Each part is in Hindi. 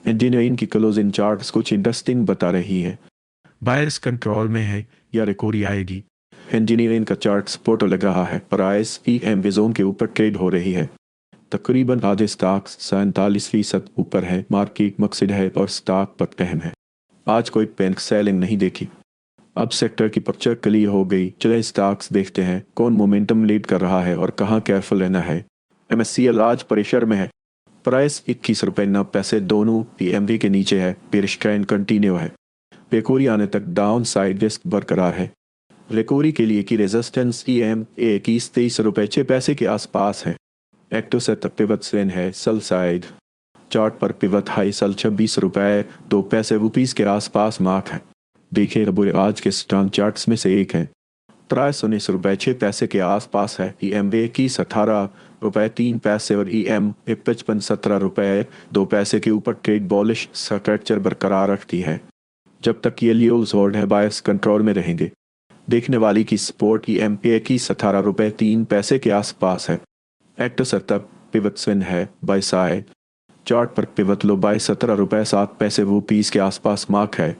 इंजीनियरिंग की क्लोजिंग चार्ट्स कुछ इंटरेस्टिंग बता रही है। बायर्स कंट्रोल में है या रिकवरी आएगी। इंजीनियरिंग का चार्ट सपोर्ट लग रहा है, प्राइस EM जोन के ऊपर ट्रेड हो रही है। तकरीबन आधे स्टॉक्स 47% ऊपर है। मार्केट मकसद है और स्टॉक पर अहम है। आज कोई पैनिक सेलिंग नहीं देखी। अब सेक्टर की पिक्चर क्लियर हो गई। चले स्टॉक्स देखते हैं कौन मोमेंटम लीड कर रहा है और कहाँ केयरफुल रहना है। MSCL आज प्रेशर में है। प्राइस 21 रुपये 9 पैसे दोनों PMV के नीचे है। बेरिश ट्रेंड कंटिन्यू है। रिकवरी आने तक डाउन साइड रिस्क बरकरार है। रिकवरी के लिए की रेजिस्टेंस EM 21 23 रुपये 6 पैसे के आसपास है। एक्टिव से तक पिवट स्विंग है। सेल साइड चार्ट पर पिवट हाई सेल 26 रुपये 2 पैसे के आसपास मार्क है। देखिए रबुर आज के स्ट्रॉन्ग चार्ट्स में से एक है। प्राइस 19 रुपये 6 पैसे के आसपास है। EM 21 18 रुपये 3 पैसे और EM 55 17 रुपये 2 पैसे के ऊपर ट्रेड बॉलिश स्ट्रक्चर बरकरार रखती है। जब तक ये लियोल्स होल्ड है बायर्स कंट्रोल में रहेंगे। देखने वाली की सपोर्ट EM 21 18 रुपये 3 पैसे के आसपास है। एक्टिव सेटअप पिवट स्विंग है बाय साइड। चार्ट पर पिवट लो बाय 17 रुपये 7 पैसे के आसपास मार्क है।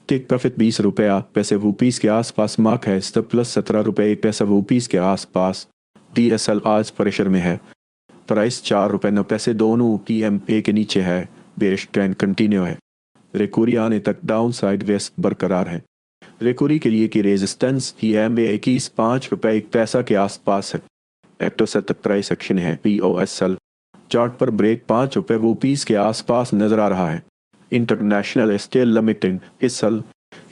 टेक प्रॉफिट 20 रुपये 8 पैसे के आसपास मार्क है। स्टॉप प्लस 17 रुपये 1 पैसा के आसपास। DSL आज प्रेशर में है। प्राइस 4 रुपये 9 पैसे दोनों PMA के नीचे है। बेरिश ट्रेंड कंटिन्यू है। रिकवरी आने तक डाउन साइड रिस्क बरकरार है। रिकवरी के लिए की रेजिस्टेंस EMA 21 5 रुपये 1 पैसा के आसपास है। एक्टिव सेटअप प्राइस एक्शन है POSL। चार्ट पर ब्रेक 5 रुपये के आसपास नजर आ रहा है। International steel limited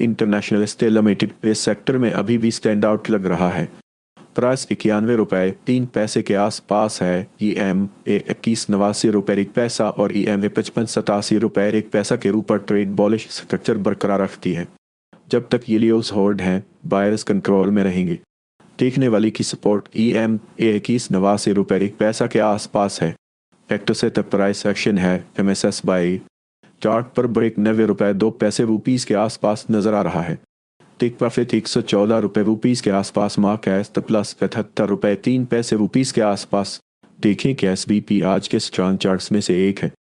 international steel limited इस सेक्टर में अभी भी स्टैंड आउट लग रहा है। प्राइस 91 रुपये 3 पैसे के आसपास है। EM 21 89 रुपये 1 पैसा और EM 55 87 रुपये 1 पैसा के ऊपर ट्रेड बॉलिश स्ट्रक्चर बरकरार रखती है। जब तक ये लियोस होल्ड हैं बायर्स कंट्रोल में रहेंगे। देखने वाली की सपोर्ट EM 21 89 रुपये 1 पैसा के आसपास है। एक्टिव से तक प्राइस एक्शन है MSS बाई। चार्ट पर ब्रेक 90 रुपये 2 पैसे के आसपास नजर आ रहा है। टेक प्रॉफिट 114 रुपये के आसपास मार्क है। प्लस 78 रुपये 3 पैसे के आसपास। देखें कि SBP आज के स्ट्रॉन्ग चार्ट्स में से एक है।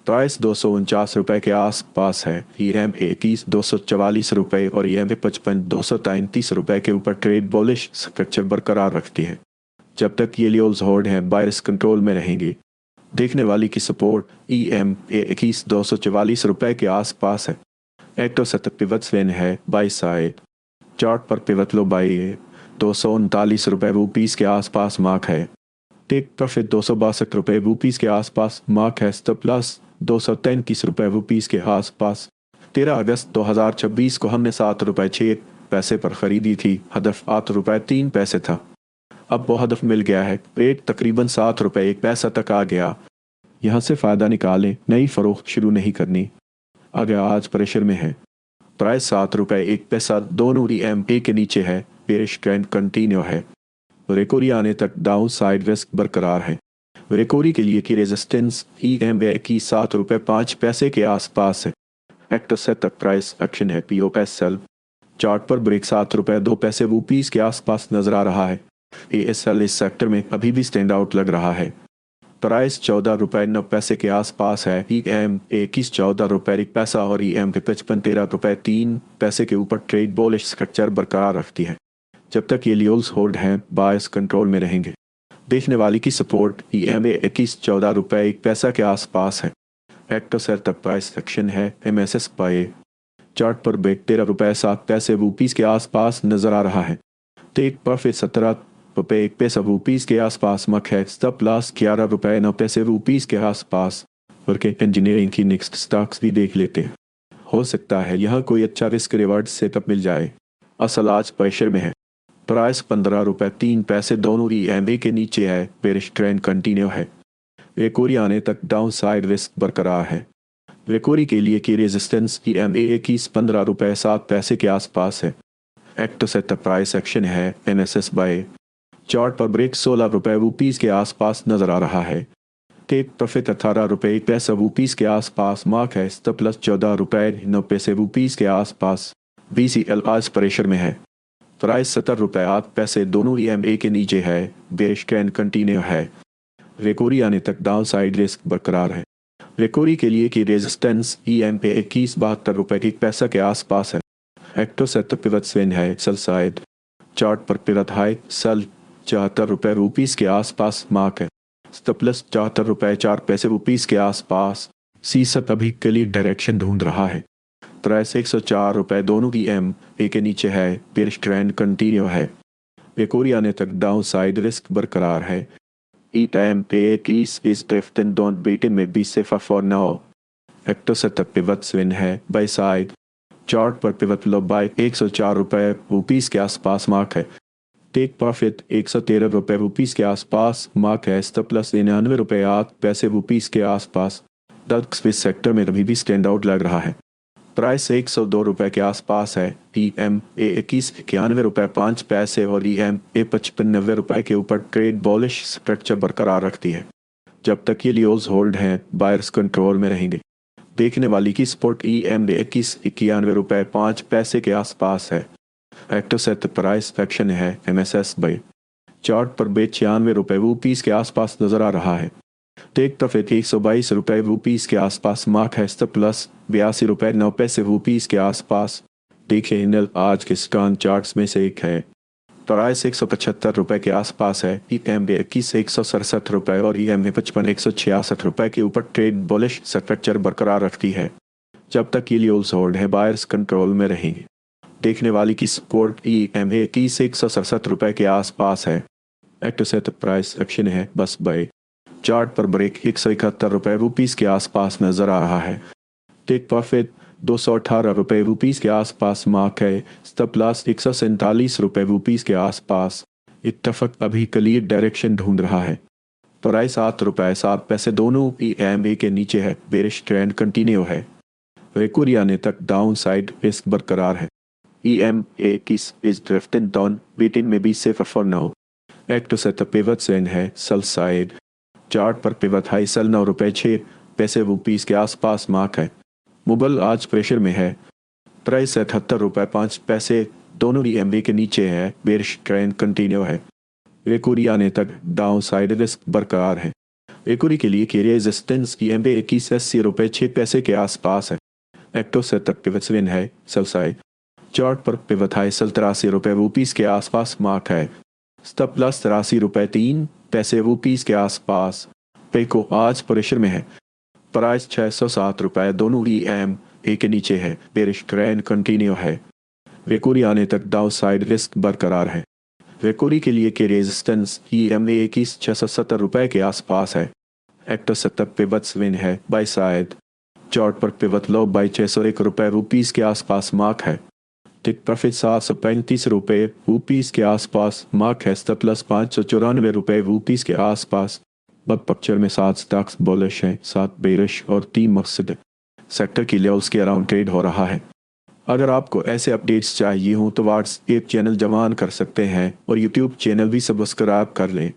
प्राइस 249 रुपये के आसपास है। EM 21 244 रुपये और EM 55 233 रुपये के ऊपर ट्रेड बॉलिश स्ट्रक्चर बरकरार रखती है। जब तक ये लियोल्स होल्ड हैं बायर्स कंट्रोल में रहेंगे। देखने वाली की सपोर्ट EM 21 244 रुपये के आसपास है। एक्टिव सेटअप पिवट स्विंग है बाई साइड। चार्ट पर पिवट लो बाई 239 रुपये के आसपास मार्क है। टेक प्रॉफिट 262 रुपये के आसपास मार्क है। स्टॉप लॉस 233 रुपये के आसपास। 13 अगस्त 2026 को हमने 7 रुपये 6 पैसे पर खरीदी थी। हदफ 8 रुपये 3 पैसे था। अब वो हदफ मिल गया है। रेट तकरीबन 7 रुपये 1 पैसा तक आ गया। यहाँ से फ़ायदा निकालें। नई फ़रोख्त शुरू नहीं करनी। अगर आज प्रेशर में है। प्राइस 7 रुपये 1 पैसा दोनों EMA के नीचे है। बेरिश ट्रेंड कंटिन्यू है। रिकवरी आने तक डाउन साइड रिस्क बरकरार है। रिकवरी के लिए की रेजिस्टेंस EMA की 7 रुपये 5 पैसे के आसपास है। एक्टिव सेटअप प्राइस एक्शन है POSL। चार्ट पर ब्रेक 7 रुपये 2 पैसे के आसपास नजर आ रहा है। ASL इस सेक्टर में अभी भी स्टैंड आउट लग रहा है। प्राइस 14 रुपये 9 पैसे के आसपास है। EM 21 14 रुपये 1 पैसा और EM 55 13 रुपये 3 पैसे के ऊपर ट्रेड बॉलिश स्ट्रक्चर बरकरार रखती है। जब तक ये लियोल्स होल्ड हैं बायर्स कंट्रोल में रहेंगे। देखने वाली की सपोर्ट EM 21 14 रुपये 1 पैसा के आसपास है। एक्टिव सेटअप प्राइस सेक्शन है MSS बाय। चार्ट पर ब्रेक 13 रुपये 7 पैसे के आसपास नजर आ रहा है। टेक प्रॉफिट 17 रुपये 1 पैसा के आसपास मक है। स्टॉप लॉस 11 रुपये 9 पैसे के आसपास। और के इंजीनियरिंग की नेक्स्ट स्टॉक्स भी देख लेते हैं। हो सकता है यहाँ कोई अच्छा रिस्क रिवार्ड सेटअप मिल जाए। असल आज प्रेशर में है। प्राइस 15 रुपये 3 पैसे दोनों EMA के नीचे है। बेरिश ट्रेंड कंटिन्यू है। रिकवरी आने तक डाउन साइड रिस्क बरकरार है। रिकवरी के लिए की रेजिस्टेंस EMA 21 15 रुपये 7 पैसे के आसपास है। एक्टिव सेटअप प्राइस एक्शन है MSS बाय। चार्ट पर ब्रेक 16 रुपये के आसपास नजर आ रहा है। टेक प्रॉफिट 18 रुपये 1 पैसा के आसपास मार्क है। स्टॉप प्लस 14 रुपये 9 पैसे के आसपास। BCL आज प्रेशर में है। प्राइस 70 रुपये 8 पैसे दोनों EMA के नीचे है। बेरिश ट्रेंड कंटिन्यू है। रिकवरी आने तक डाउन साइड रिस्क बरकरार है। रिकवरी के लिए की रेजिस्टेंस EM पे 21.72 के आसपास है। एक्टोसेट पिवट स्विंग है सेल साइड। चार्ट पर पिवट हाई सेल ₹74 के आसपास मार्क है। स्टॉप लॉस ₹74.04 के आसपास। सीसत अभी के लिए डायरेक्शन ढूंढ रहा है। प्राइस ₹104 दोनों EMA के नीचे है। बेरिश ट्रेंड कंटिन्यू है। रिकवरी आने तक डाउन साइड रिस्क बरकरार है। EMA is drifting down beating may be safer for now। एक्टोसेट पिवट स्विंग है बाई साइड। चार्ट पर पिवट लो बाय ₹104 के आसपास मार्क है। टेक प्रॉफिट ₹113 के आसपास मार्क है। स्टॉप लॉस ₹99.08 के आसपास। डल्क स्विस सेक्टर में अभी भी स्टैंड आउट लग रहा है। प्राइस ₹102 के आसपास है। EMA ₹91.05 और EMA ₹95 के ऊपर ट्रेड बॉलिश स्ट्रक्चर बरकरार रखती है। जब तक ये लियोज होल्ड हैं बायर्स कंट्रोल में रहेंगे। देखने वाली की सपोर्ट EMA ₹91.05 के आसपास है। एक्टोसेट प्राइस एक्शन है MSS बाई। चार्ट पर ₹96 के आसपास नजर आ रहा है। टेक प्रॉफिट ₹122 के आसपास मार्क है। स्टॉप लॉस ₹82.09 के आसपास। देखिए इनल आज के स्कान चार्ट्स में से एक है। प्राइस ₹175 के आसपास है। EMA ₹167 और EMA ₹55-166 के ऊपर ट्रेड बुलिश स्ट्रक्चर बरकरार रखती है। जब तक ये लियोज होल्ड है बायर्स कंट्रोल में रहेंगे। देखने वाली की सपोर्ट EMA ₹167 के आसपास है। एक्टोसेट प्राइस एक्शन है बस बाय। चार्ट पर ब्रेक ₹171 के आसपास नजर आ रहा है। टेक प्रॉफिट ₹218 के आसपास मार्क है। स्टॉप लॉस ₹147 के आसपास। इत्तफाक अभी क्लियर डायरेक्शन ढूंढ रहा है। प्राइस ₹7.07 दोनों EMA के नीचे है। बेरिश ट्रेंड कंटिन्यू है। रिकवरी आने तक डाउन साइड रिस्क बरकरार है। EMA is drifting down beating may be safer for now। एक्टोसेट पिवट स्विंग है सेल साइड। चार्ट पर पिवट हाई सेल ₹9.06 के आसपास मार्क है। मुगल आज प्रेशर में है। प्राइस ₹78.05 दोनों EMA के नीचे है। बेरिश ट्रेंड कंटिन्यू है। रिकवरी आने तक डाउन साइड रिस्क बरकरार है। रिकवरी के लिए की रेजिस्टेंस EMA ₹81.06 के आसपास है। एक्टोसेट पिवट स्विंग है सेल साइड। चार्ट पर पिवट हाई सेल ₹83 के आसपास मार्क है। स्टॉप लॉस ₹83.03 के आसपास। पेको आज प्रेशर में है। प्राइस ₹607 दोनों EMA के नीचे है। बेरिश ट्रेंड कंटिन्यू है। रिकवरी आने तक डाउन साइड रिस्क बरकरार है। रिकवरी के लिए के रेजिस्टेंस EMA ₹670 के आसपास है। एक्टोसेट पिवट स्विंग है बाई साइड। चार्ट पर पिवट लो बाई ₹601 के आसपास मार्क है। टेक प्रॉफिट ₹735 के आसपास मार्क है। स्टॉप लॉस ₹594 के आसपास। बग पिक्चर में 7 स्टॉक्स बुलिश हैं, 7 बेरिश और 3 मकसद सेक्टर की लेवल्स के अराउंड ट्रेड हो रहा है। अगर आपको ऐसे अपडेट्स चाहिए हों तो व्हाट्सएप चैनल जवान कर सकते हैं और यूट्यूब चैनल भी सब्सक्राइब कर लें।